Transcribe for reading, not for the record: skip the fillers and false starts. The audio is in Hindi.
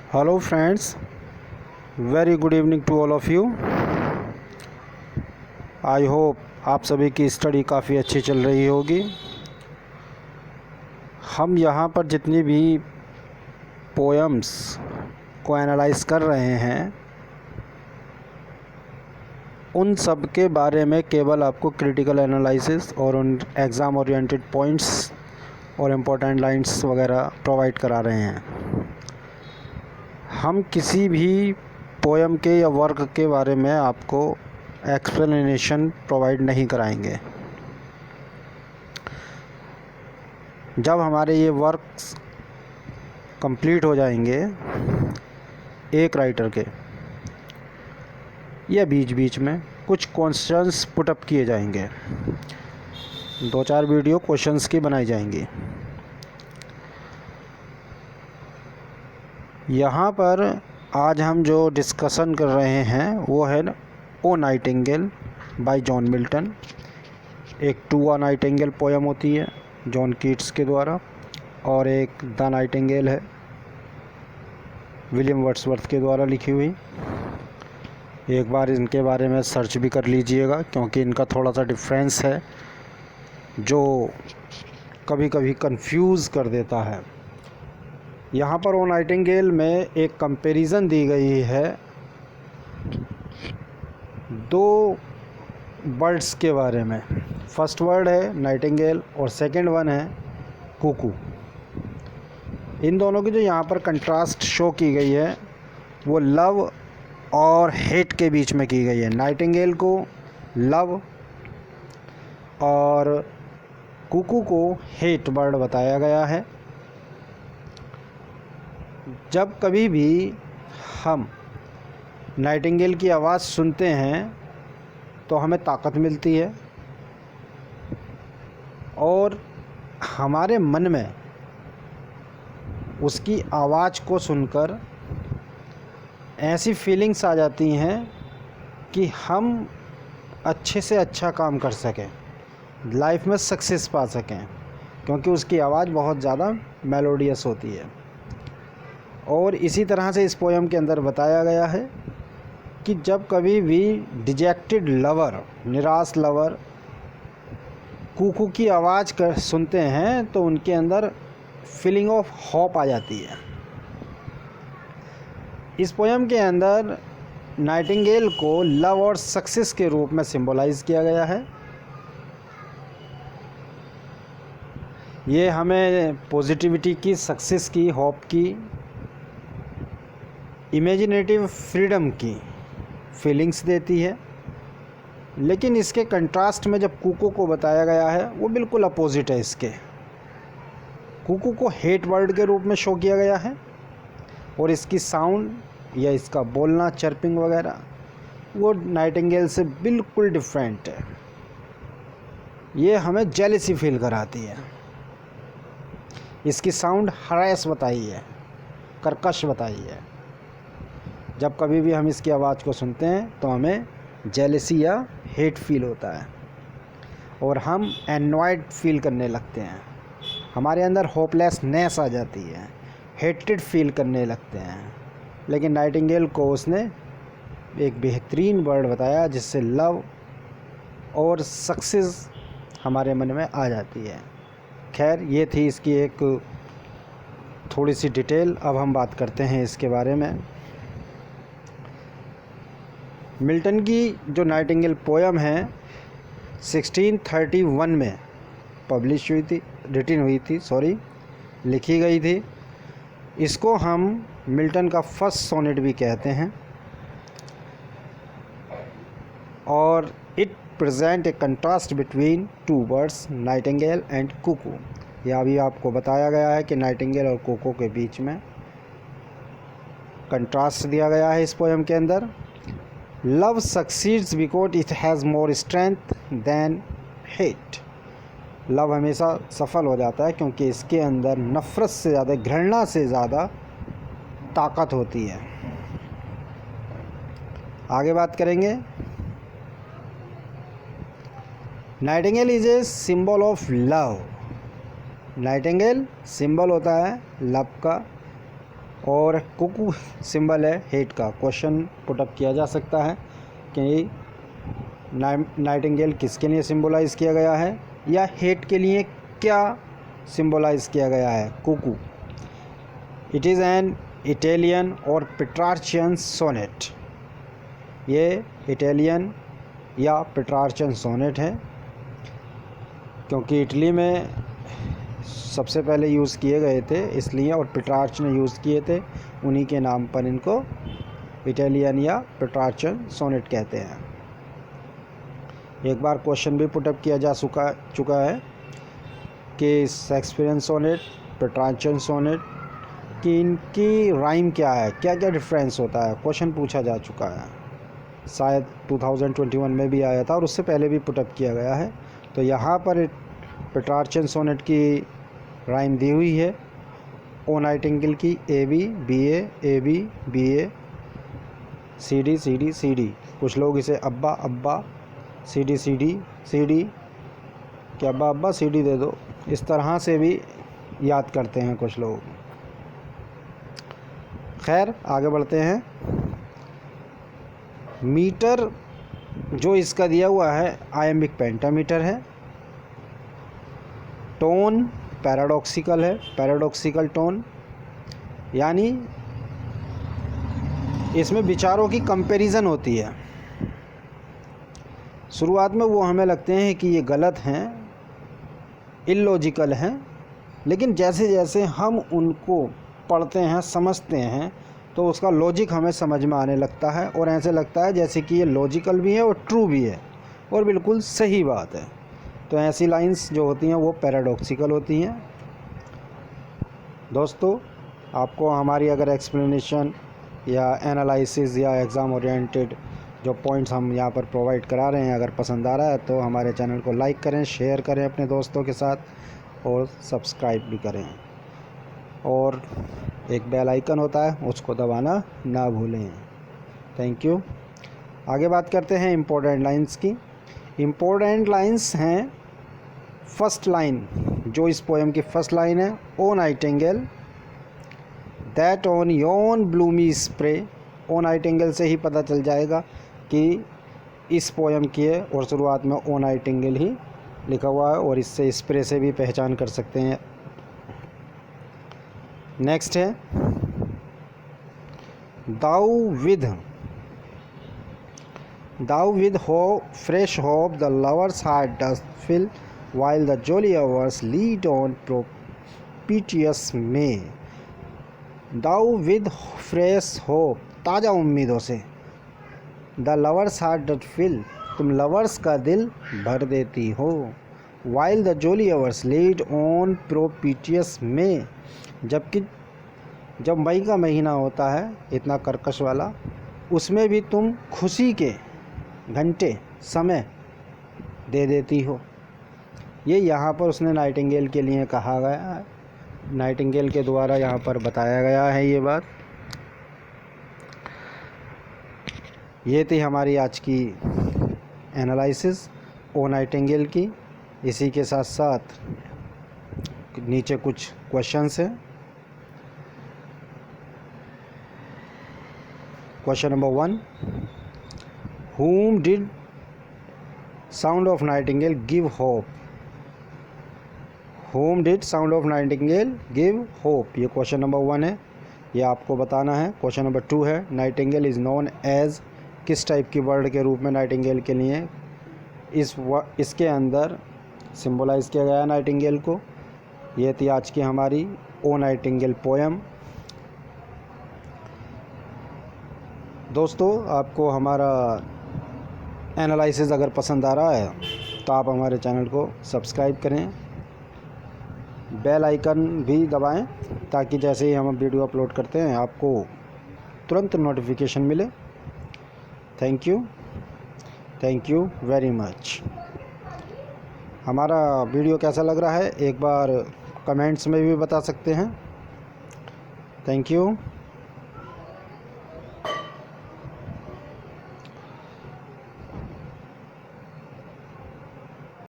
Hello friends, very good evening to all of you. I hope आप सभी की स्टडी काफ़ी अच्छी चल रही होगी। हम यहाँ पर जितनी भी पोएम्स को एनालाइज कर रहे हैं उन सब के बारे में केवल आपको क्रिटिकल एनालिसिस और उन एग्ज़ाम ओरिएंटेड पॉइंट्स और इम्पोर्टेंट लाइंस वगैरह प्रोवाइड करा रहे हैं। हम किसी भी पोएम के या वर्क के बारे में आपको एक्सप्लेनेशन प्रोवाइड नहीं कराएंगे। जब हमारे ये वर्क्स कंप्लीट हो जाएंगे एक राइटर के, या बीच बीच में कुछ क्वेश्चंस पुटअप किए जाएंगे, 2-4 वीडियो क्वेश्चंस की बनाई जाएंगी। यहाँ पर आज हम जो डिस्कशन कर रहे हैं वो है O Nightingale bye John Milton. एक टू अ नाइटिंगेल पोएम होती है जॉन कीट्स के द्वारा, और एक द नाइटिंगेल है विलियम वर्ड्सवर्थ के द्वारा लिखी हुई। एक बार इनके बारे में सर्च भी कर लीजिएगा क्योंकि इनका थोड़ा सा डिफरेंस है जो कभी कभी कंफ्यूज कर देता है। यहाँ पर ओ नाइटिंगेल में एक कंपैरिजन दी गई है दो बर्ड्स के बारे में। फर्स्ट वर्ड है नाइटिंगेल और सेकंड वन है कुकू। इन दोनों की जो यहाँ पर कंट्रास्ट शो की गई है वो लव और हेट के बीच में की गई है। नाइटिंगेल को लव और कुकू को हेट बर्ड बताया गया है। जब कभी भी हम नाइटिंगेल की आवाज़ सुनते हैं तो हमें ताकत मिलती है और हमारे मन में उसकी आवाज़ को सुनकर ऐसी फीलिंग्स आ जाती हैं कि हम अच्छे से अच्छा काम कर सकें, लाइफ में सक्सेस पा सकें, क्योंकि उसकी आवाज़ बहुत ज़्यादा मेलोडियस होती है। और इसी तरह से इस पोएम के अंदर बताया गया है कि जब कभी भी डिजेक्टेड लवर, निराश लवर कुकू की आवाज़ सुनते हैं तो उनके अंदर फीलिंग ऑफ होप आ जाती है। इस पोएम के अंदर नाइटिंगेल को लव और सक्सेस के रूप में सिंबलाइज किया गया है। ये हमें पॉजिटिविटी की, सक्सेस की, होप की, इमेजिनेटिव फ्रीडम की फीलिंग्स देती है। लेकिन इसके कंट्रास्ट में जब कुकू को बताया गया है वो बिल्कुल अपोजिट है। इसके कुकू को हेट वर्ड के रूप में शो किया गया है और इसकी साउंड या इसका बोलना, चर्पिंग वगैरह वो नाइटिंगेल से बिल्कुल डिफरेंट है। ये हमें जेलसी फील कराती है। इसकी साउंड हरास बताई है, कर्कश बताई है। जब कभी भी हम इसकी आवाज़ को सुनते हैं तो हमें जेलसी या हेट फील होता है और हम एनॉयड फील करने लगते हैं। हमारे अंदर होपलेसनेस आ जाती है, हेटेड फील करने लगते हैं। लेकिन नाइटिंगेल को उसने एक बेहतरीन वर्ड बताया जिससे लव और सक्सेस हमारे मन में आ जाती है। खैर, ये थी इसकी एक थोड़ी सी डिटेल। अब हम बात करते हैं इसके बारे में। मिल्टन की जो नाइटिंगेल पोएम है 1631 में पब्लिश हुई थी, लिखी गई थी। इसको हम मिल्टन का फर्स्ट सोनेट भी कहते हैं और it present a contrast between two birds, nightingale and cuckoo. यह अभी आपको बताया गया है कि नाइटिंगेल और कुकू के बीच में कंट्रास्ट दिया गया है इस पोएम के अंदर। Love succeeds because it has more strength than hate. Love हमेशा सफल हो जाता है क्योंकि इसके अंदर नफ़रत से ज़्यादा, घृणा से ज़्यादा ताकत होती है। आगे बात करेंगे। Nightingale is a symbol of love. Nightingale symbol होता है लव का। और कुकू सिंबल है हेट का। क्वेश्चन पुटअप किया जा सकता है कि नाइटिंगेल किसके लिए सिंबलाइज किया गया है या हेट के लिए क्या सिंबलाइज किया गया है cuckoo. It is an Italian और पेट्रार्चियन सोनेट। ये इटालियन या पेट्रार्चियन सोनेट है क्योंकि इटली में सबसे पहले यूज़ किए गए थे इसलिए, और पेट्रार्च ने यूज़ किए थे, उन्हीं के नाम पर इनको इटालियन या पेट्रार्चियन सोनेट कहते हैं। एक बार क्वेश्चन भी पुटअप किया जा चुका है कि शेक्सपियरियन सोनेट, पेट्रार्चियन सोनेट कि इनकी राइम क्या है, क्या क्या डिफरेंस होता है, क्वेश्चन पूछा जा चुका है। शायद 2021 में भी आया था और उससे पहले भी पुटअप किया गया है। तो यहाँ पर पेट्रार्चियन सोनेट की राइम दी हुई है ओ नाइटिंगेल की A B B A C D. कुछ लोग इसे अब्बा अब्बा सी डी कि अब्बा अब्बा सी डी दे दो, इस तरह से भी याद करते हैं कुछ लोग। खैर आगे बढ़ते हैं। मीटर जो इसका दिया हुआ है आयमिक पेंटामीटर है। टोन पैराडॉक्सिकल है, पैराडॉक्सिकल टोन, यानी इसमें विचारों की कंपैरिजन होती है। शुरुआत में वो हमें लगते हैं कि ये गलत हैं, इलॉजिकल हैं, लेकिन जैसे जैसे हम उनको पढ़ते हैं, समझते हैं, तो उसका लॉजिक हमें समझ में आने लगता है और ऐसे लगता है जैसे कि ये लॉजिकल भी है और ट्रू भी है और बिल्कुल सही बात है। तो ऐसी लाइंस जो होती हैं वो पैराडॉक्सिकल होती हैं। दोस्तों, आपको हमारी अगर एक्सप्लेनेशन या एनालिसिस या एग्ज़ाम ओरिएंटेड जो पॉइंट्स हम यहाँ पर प्रोवाइड करा रहे हैं अगर पसंद आ रहा है तो हमारे चैनल को लाइक करें, शेयर करें अपने दोस्तों के साथ और सब्सक्राइब भी करें। और एक बेल आइकन होता है उसको दबाना ना भूलें। Thank you. आगे बात करते हैं इम्पोर्टेंट लाइंस की। इम्पोर्टेंट लाइंस हैं, फर्स्ट लाइन जो इस पोएम की फर्स्ट लाइन है, O nightingale that on yon bloomy spray. O nightingale से ही पता चल जाएगा कि इस पोएम की है और शुरुआत में ओ नाइटिंगेल ही लिखा हुआ है और इससे स्प्रे से भी पहचान कर सकते हैं। नेक्स्ट है thou with hope fresh hope the lovers heart dost fill while the jolly hours lead on propitious May। Thou with fresh hope, ताज़ा उम्मीदों से, the lovers heart doth fill, तुम लवर्स का दिल भर देती हो, while the jolly hours lead on propitious May, जबकि जब मई का महीना होता है इतना कर्कश वाला, उसमें भी तुम खुशी के घंटे समय दे देती हो। ये यहाँ पर उसने नाइटिंगेल के लिए कहा गया है, नाइटिंगेल के द्वारा यहाँ पर बताया गया है ये बात। ये थी हमारी आज की एनालिसिस ओ नाइटिंगेल की। इसी के साथ साथ नीचे कुछ क्वेश्चंस हैं। Question number 1, whom did Sound of Nightingale give hope? Whom did Sound of Nightingale give hope? ये क्वेश्चन नंबर 1 है, ये आपको बताना है। क्वेश्चन नंबर 2 है नाइटिंगेल इज़ नोन एज, किस टाइप की वर्ड के रूप में नाइटिंगेल के लिए इसके अंदर सिंबलाइज किया गया नाइटिंगेल को। ये थी आज की हमारी ओ नाइटिंगेल पोएम। दोस्तों, आपको हमारा एनालिसिस अगर पसंद आ रहा है तो आप हमारे चैनल को सब्सक्राइब करें, बेल आइकन भी दबाएं ताकि जैसे ही हम वीडियो अपलोड करते हैं आपको तुरंत नोटिफिकेशन मिले। Thank you very much. हमारा वीडियो कैसा लग रहा है एक बार कमेंट्स में भी बता सकते हैं। Thank you.